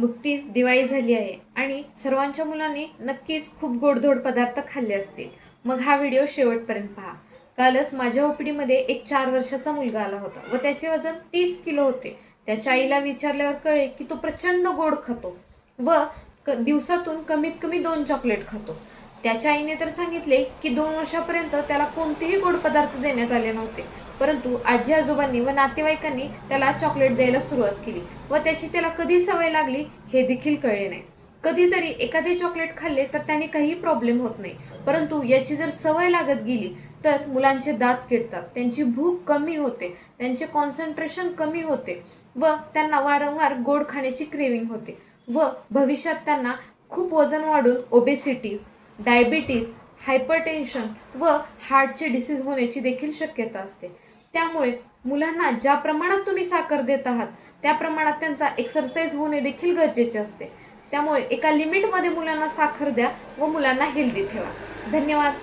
नुकतीच दिवाळी झाली आहे आणि सर्वांच्या मुलांनी नक्कीच खूप गोडधोड पदार्थ खाल्ले असतील. मग हा व्हिडिओ शेवटपर्यंत पहा. कालच माझ्या ओपडीमध्ये एक 4 वर्षाचा मुलगा आला होता व त्याचे वजन 30 किलो होते. त्याच्या आईला विचारल्यावर कळे की तो प्रचंड गोड खातो व दिवसातून कमीत कमी 2 चॉकलेट खातो. त्याच्या आईने तर सांगितले की 2 वर्षापर्यंत त्याला कोणतेही गोड पदार्थ देण्यात आले नव्हते, परंतु आजी आजोबांनी व नातेवाईकांनी त्याला चॉकलेट द्यायला सुरुवात केली व त्याची त्याला कधी सवय लागली हे देखील कळले नाही. कधीतरी एखादे चॉकलेट खाल्ले तर त्याने काही प्रॉब्लेम होत नाही, परंतु याची जर सवय लागत गेली तर मुलांचे दात किडतात, त्यांची भूक कमी होते, त्यांचे कॉन्सन्ट्रेशन कमी होते व त्यांना वारंवार गोड खाण्याची क्रेविंग होते व भविष्यात त्यांना खूप वजन वाढून ओबेसिटी, डायबिटीज, हायपरटेन्शन व हार्टचे डिसीज होण्याची देखील शक्यता असते. त्यामुळे मुलांना ज्या प्रमाणात तुम्ही साखर देत आहात त्या प्रमाणात त्यांचा एक्सरसाइज होणे देखील गरजेचे असते. त्यामुळे एका लिमिटमध्ये मुलांना साखर द्या व मुलांना हेल्दी ठेवा. धन्यवाद.